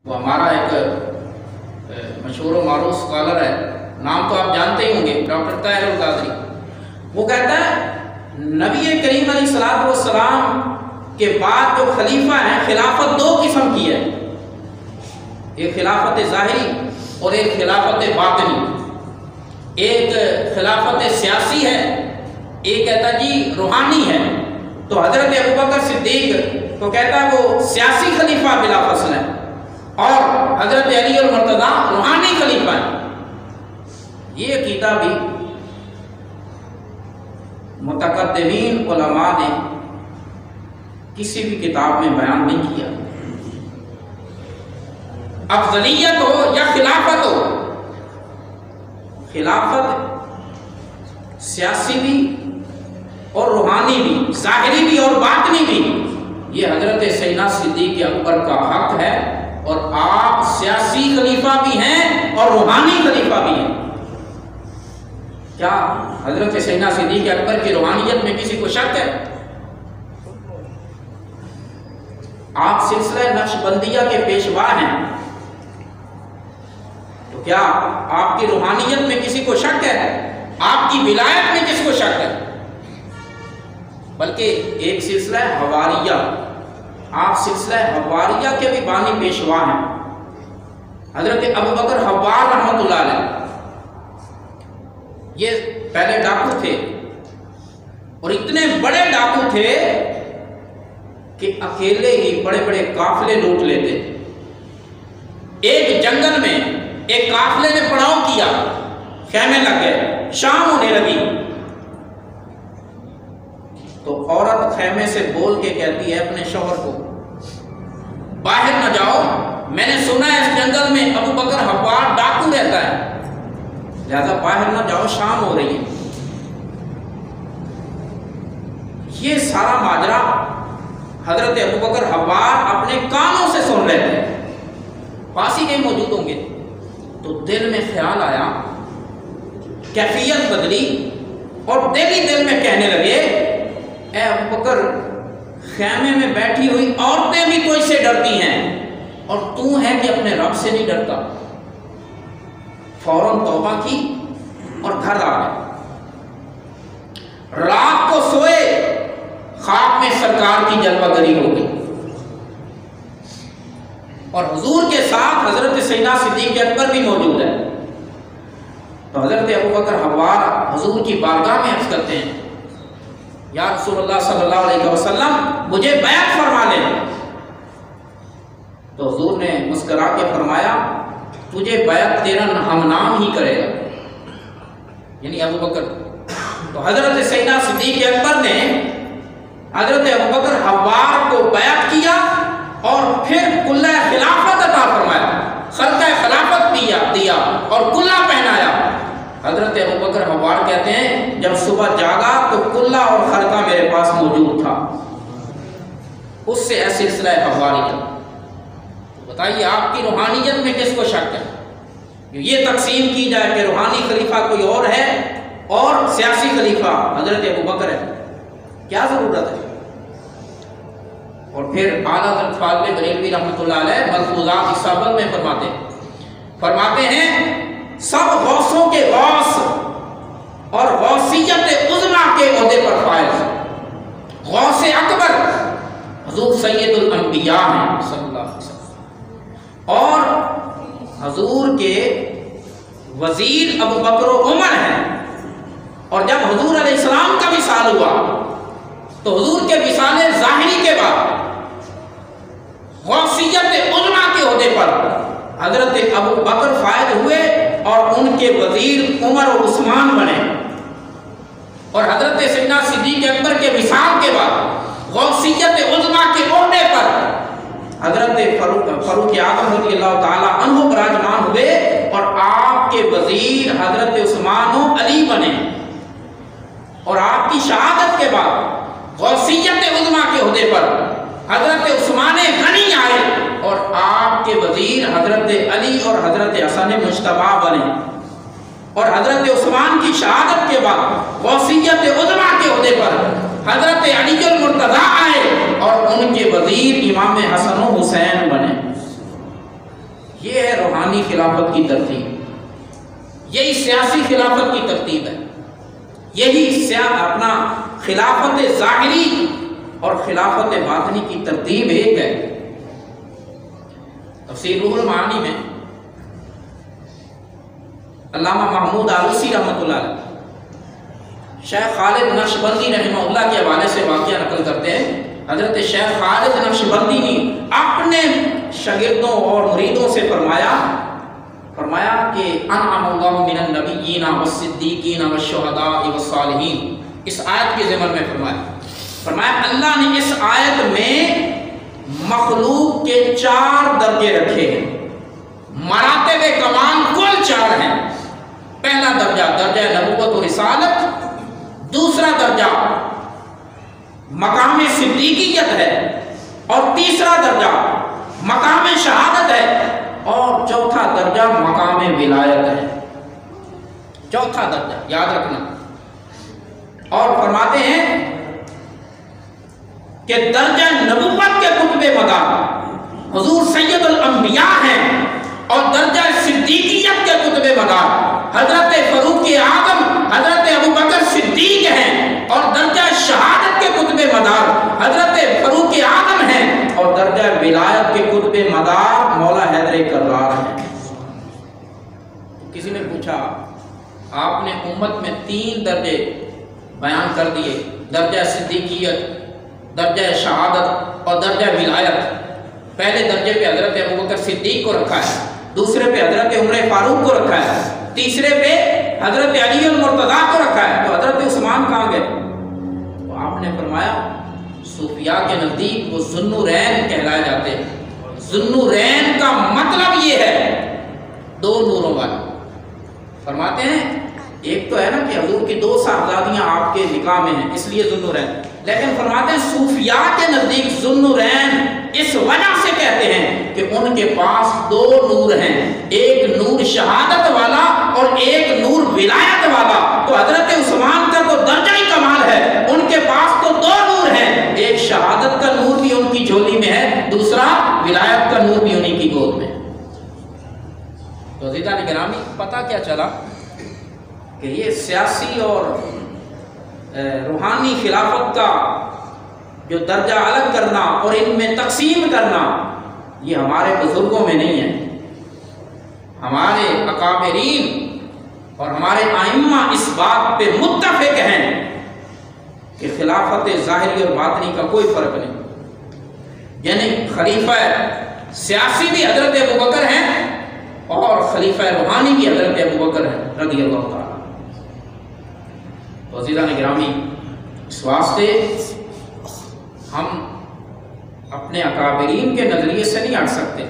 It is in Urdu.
وہ ہمارا ایک مشہور و معروف اسکالر ہے، نام تو آپ جانتے ہی ہوں گے، ڈاکٹر طاہر القادری۔ وہ کہتا ہے نبی کریم علیہ الصلوۃ والسلام کے بعد جو خلیفہ ہیں، خلافت دو قسم کی ہے، ایک خلافت ظاہری اور ایک خلافت باطنی۔ ایک خلافت سیاسی ہے، ایک کہتا جی روحانی ہے۔ تو حضرت ابوبکر صدیق تو کہتا ہے وہ سیاسی خلیفہ بلا فصل ہے، اور حضرت علی المرتضیٰ روحانی خلیفہ ہے۔ یہ عقیدہ بھی متقدمین علماء نے کسی بھی کتاب میں بیان نہیں کیا۔ افضلیت ہو یا خلافت ہو، خلافت سیاسی بھی اور روحانی بھی، ظاہری بھی اور باطنی بھی، یہ حضرت سیدنا صدیق اکبر کا حق ہے، اور آپ سیاسی خلیفہ بھی ہیں اور روحانی خلیفہ بھی ہیں۔ کیا حضرت سیدنا صدیق اکبر کی روحانیت میں کسی کو شک ہے؟ آپ سلسلہ نقشبندیہ کے پیشوا ہیں، تو کیا آپ کی روحانیت میں کسی کو شک ہے؟ آپ کی ولایت میں کس کو شک ہے؟ بلکہ ایک سلسلہ حواریہ، آپ سلسلہ حواریہ کے بھی بانی پیشوا ہیں، حضرت ابوبکر حوار رحمۃ اللہ علیہ۔ یہ پہلے ڈاکو تھے، اور اتنے بڑے ڈاکو تھے کہ اکیلے ہی بڑے بڑے قافلے لوٹ لیتے۔ ایک جنگل میں ایک قافلے نے پڑاؤ کیا، خیمے لگ گئے، شام ہونے لگی، تو عورت خیمے سے بول کے کہتی ہے اپنے شوہر کو باہر نہ جاؤ، میں نے سنا ہے اس جنگل میں ابوبکر حوار ڈاکو رہتا ہے، لہذا باہر نہ جاؤ، شام ہو رہی ہے۔ یہ سارا ماجرا حضرت ابوبکر حوار اپنے کانوں سے سن رہے تھے، پاس ہی کہیں موجود ہوں گے۔ تو دل میں خیال آیا، کیفیت بدلی، اور دل ہی دل میں کہنے لگے اے ابوبکر، خیمے میں بیٹھی ہوئی عورتیں بھی تو اس سے ڈرتی ہیں، اور تو ہے کہ اپنے رب سے نہیں ڈرتا۔ فوراً توبہ کی اور گھر آ گئے۔ رات کو سوئے، خواب میں سرکار کی جلوہ گری ہو گئی، اور حضور کے ساتھ حضرت سیدنا صدیق اکبر بھی موجود ہے۔ تو حضرت ابوبکر حوار حضور کی بارگاہ میں عرض کرتے ہیں یا رسول اللہ صلی اللہ علیہ وسلم، مجھے بیعت فرما لیں۔ تو حضور نے مسکرا کے فرمایا تجھے بیعت تیرا ہم نام ہی کرے گا، یعنی ابوبکر۔ تو حضرت سیدنا صدیق اکبر نے حضرت ابوبکر حوار کو بیعت کیا، اور پھر کلہ خلافت عطا فرمایا، خرقہ خلافت دیا اور کلہ پہنایا۔ حضرت ابوبکر حوار کہتے ہیں جب صبح جاگا تو کلہ اور خرقہ میرے پاس موجود تھا۔ اس سے ہے سلسلہ حواریہ۔ بتائیے آپ کی روحانیت میں کس کو شک ہے؟ یہ تقسیم کی جائے کہ روحانی خلیفہ کوئی اور ہے اور سیاسی خلیفہ حضرت ابوبکر ہے، کیا ضرورت ہے؟ اور پھر اعلیٰ حضرت فاضل بریلوی رحمۃ اللہ علیہ ملفوظات الصابل میں فرماتے ہیں سب غوثوں کے غوث اور غوثیت عظمیٰ کے عہدے پر فائز غوث اکبر حضور سید الانبیاء ہیں صلی اللہ علیہ وسلم، اور حضور کے وزیر ابوبکر و عمر ہیں۔ اور جب حضور علیہ السلام کا وصال ہوا تو حضور کے وصال ظاہری کے بعد غوثیت عظمیٰ کے عہدے پر حضرت ابوبکر فائز ہوئے، اور ان کے وزیر عمر و عثمان بنے۔ اور حضرت سیدنا صدیق اکبر کے وصال کے بعد غوثیت عظمیٰ کے عہدے پر حضرت فاروق اعظم رضی اللہ تعالی عنہ براجمان ہوئے، اور آپ کے وزیر حضرت عثمان و علی بنے۔ اور آپ کی شہادت کے بعد غوثیت عظمیٰ کے عہدے پر حضرت عثمان غنی آئے، اور آپ کے وزیر حضرت علی اور حضرت حسن مجتبیٰ بنے۔ اور حضرت عثمان کی شہادت کے بعد غوثیت عظمیٰ کے عہدے پر حضرت علی المرتضیٰ آئے، اور ان کے وزیر امام حسن و حسین بنے۔ یہ ہے روحانی خلافت کی ترتیب، یہی سیاسی خلافت کی ترتیب ہے، یہی اپنا خلافت ظاہری اور خلافت باطنی کی ترتیب ایک ہے۔ تفسیر روح المعانی میں علامہ محمود آلوسی رحمۃ اللہ علیہ شیخ خالد نقشبندی رحمہ اللہ کے حوالے سے واقعہ نقل کرتے ہیں۔ حضرت شیخ خالد نقشبندی نے اپنے شاگردوں اور مریدوں سے فرمایا کہ انعم اللہ من النبیین والصدیقین والشہداء والصالحین، اس آیت کے ضمن میں فرمایا اللہ نے اس آیت میں مخلوق کے 4 درجے رکھے ہیں، مراتب کمال کل 4 ہیں۔ پہلا درجہ درجہ نبوت و رسالت، دوسرا درجہ مقام صدیقیت ہے، اور تیسرا درجہ مقام شہادت ہے، اور چوتھا درجہ مقام ولایت ہے۔ چوتھا درجہ یاد رکھنا۔ اور فرماتے ہیں کہ درجہ نبوت کے کتب مدار حضور سید الانبیاء ہیں، اور درجہ صدیقیت کے کتب مدار حضرت فاروق اعظم حضرت ابوبکر صدیق ہیں، اور درجہ شہادت کے کتب مدار حضرت فاروق اعظم ہیں، اور درجہ ولایت کے کتب مدار مولا حیدر کرار ہیں۔ کسی نے پوچھا آپ نے امت میں 3 درجے بیان کر دیے، درجہ صدیقیت، درجہ شہادت اور درجہ ولایت۔ پہلے درجے پہ حضرت ابوبکر صدیق کو رکھا ہے، دوسرے پہ حضرت عمر فاروق کو رکھا ہے، تیسرے پہ حضرت علی المرتضیٰ کو رکھا ہے، تو حضرت عثمان کہاں گئے؟ تو آپ نے فرمایا صوفیاء کے نزدیک وہ ذوالنورین کہلائے جاتے ہیں۔ ذوالنورین کا مطلب یہ ہے 2 نوروں والے۔ فرماتے ہیں ایک تو ہے نا کہ حضور کی 2 صاحبزادیاں آپ کے نکاح میں ہیں، اس لیے ذوالنورین، لیکن فرماتے ہیں صوفیاء کے نزدیک ذوالنورین اس وجہ سے کہتے ہیں کہ ان کے پاس 2 نور ہیں، ایک نور شہادت والا اور ایک نور ولایت والا۔ تو حضرت عثمان کا تو درجہ ہی کمال ہے، ان کے پاس تو 2 نور ہیں، ایک شہادت کا نور بھی ان کی جھولی میں ہے، دوسرا ولایت کا نور بھی انہی کی گود میں ہے۔ تو عزیزان گرامی، پتہ کیا چلا کہ یہ سیاسی اور روحانی خلافت کا جو درجہ الگ کرنا اور ان میں تقسیم کرنا، یہ ہمارے بزرگوں میں نہیں ہے۔ ہمارے اکابرین اور ہمارے ائمہ اس بات پہ متفق ہیں کہ خلافت ظاہری اور باطنی کا کوئی فرق نہیں، یعنی خلیفہ سیاسی بھی حضرت ابوبکر ہیں اور خلیفہ روحانی بھی حضرت ابوبکر ہیں رضی اللہ تعالیٰ۔ تو عزیزان گرامی، اس واسطے ہم اپنے اکابرین کے نظریے سے نہیں ہٹ سکتے۔